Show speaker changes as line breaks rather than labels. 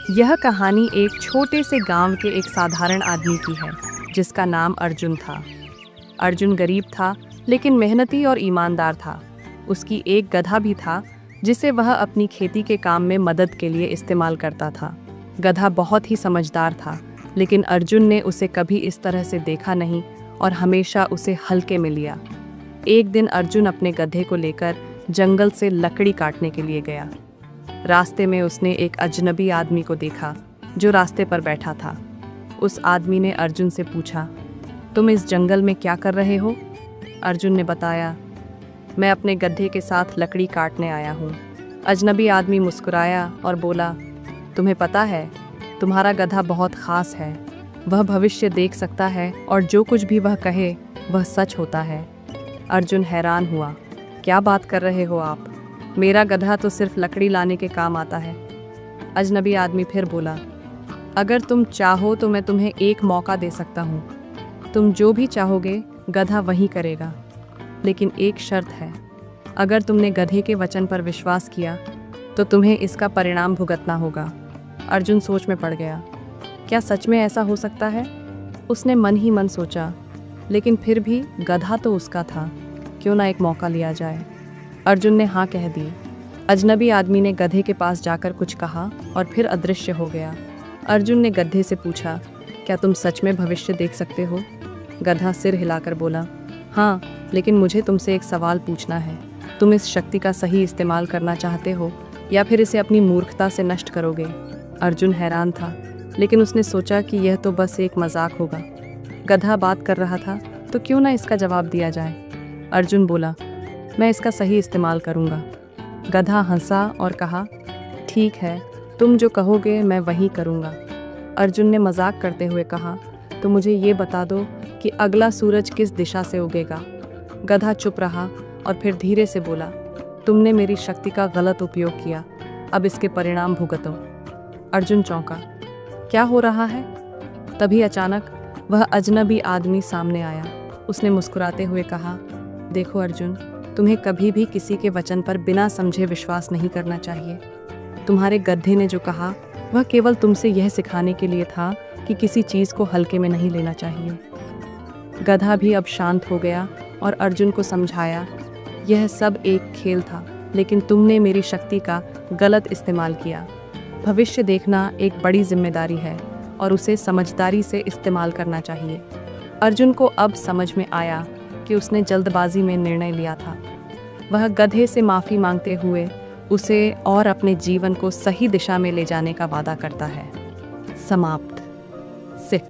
यह कहानी एक छोटे से गांव के एक साधारण आदमी की है जिसका नाम अर्जुन था। अर्जुन गरीब था लेकिन मेहनती और ईमानदार था। उसकी एक गधा भी था जिसे वह अपनी खेती के काम में मदद के लिए इस्तेमाल करता था। गधा बहुत ही समझदार था लेकिन अर्जुन ने उसे कभी इस तरह से देखा नहीं और हमेशा उसे हल्के में लिया। एक दिन अर्जुन अपने गधे को लेकर जंगल से लकड़ी काटने के लिए गया। रास्ते में उसने एक अजनबी आदमी को देखा जो रास्ते पर बैठा था। उस आदमी ने अर्जुन से पूछा, तुम इस जंगल में क्या कर रहे हो? अर्जुन ने बताया, मैं अपने गधे के साथ लकड़ी काटने आया हूँ। अजनबी आदमी मुस्कुराया और बोला, तुम्हें पता है तुम्हारा गधा बहुत ख़ास है। वह भविष्य देख सकता है और जो कुछ भी वह कहे वह सच होता है। अर्जुन हैरान हुआ, क्या बात कर रहे हो आप? मेरा गधा तो सिर्फ लकड़ी लाने के काम आता है। अजनबी आदमी फिर बोला, अगर तुम चाहो तो मैं तुम्हें एक मौका दे सकता हूँ। तुम जो भी चाहोगे गधा वही करेगा, लेकिन एक शर्त है। अगर तुमने गधे के वचन पर विश्वास किया तो तुम्हें इसका परिणाम भुगतना होगा। अर्जुन सोच में पड़ गया, क्या सच में ऐसा हो सकता है? उसने मन ही मन सोचा, लेकिन फिर भी गधा तो उसका था, क्यों ना एक मौका लिया जाए। अर्जुन ने हाँ कह दी। अजनबी आदमी ने गधे के पास जाकर कुछ कहा और फिर अदृश्य हो गया। अर्जुन ने गधे से पूछा, क्या तुम सच में भविष्य देख सकते हो? गधा सिर हिलाकर बोला, हाँ, लेकिन मुझे तुमसे एक सवाल पूछना है। तुम इस शक्ति का सही इस्तेमाल करना चाहते हो या फिर इसे अपनी मूर्खता से नष्ट करोगे? अर्जुन हैरान था, लेकिन उसने सोचा कि यह तो बस एक मजाक होगा। गधा बात कर रहा था तो क्यों ना इसका जवाब दिया जाए। अर्जुन बोला, मैं इसका सही इस्तेमाल करूँगा। गधा हंसा और कहा, ठीक है, तुम जो कहोगे मैं वही करूँगा। अर्जुन ने मजाक करते हुए कहा, तो मुझे ये बता दो कि अगला सूरज किस दिशा से उगेगा। गधा चुप रहा और फिर धीरे से बोला, तुमने मेरी शक्ति का गलत उपयोग किया, अब इसके परिणाम भुगतो। अर्जुन चौंका, क्या हो रहा है? तभी अचानक वह अजनबी आदमी सामने आया। उसने मुस्कुराते हुए कहा, देखो अर्जुन, तुम्हें कभी भी किसी के वचन पर बिना समझे विश्वास नहीं करना चाहिए। तुम्हारे गधे ने जो कहा वह केवल तुमसे यह सिखाने के लिए था कि किसी चीज़ को हल्के में नहीं लेना चाहिए। गधा भी अब शांत हो गया और अर्जुन को समझाया, यह सब एक खेल था, लेकिन तुमने मेरी शक्ति का गलत इस्तेमाल किया। भविष्य देखना एक बड़ी जिम्मेदारी है और उसे समझदारी से इस्तेमाल करना चाहिए। अर्जुन को अब समझ में आया कि उसने जल्दबाजी में निर्णय लिया था। वह गधे से माफ़ी मांगते हुए उसे और अपने जीवन को सही दिशा में ले जाने का वादा करता है। समाप्त। सिर्फ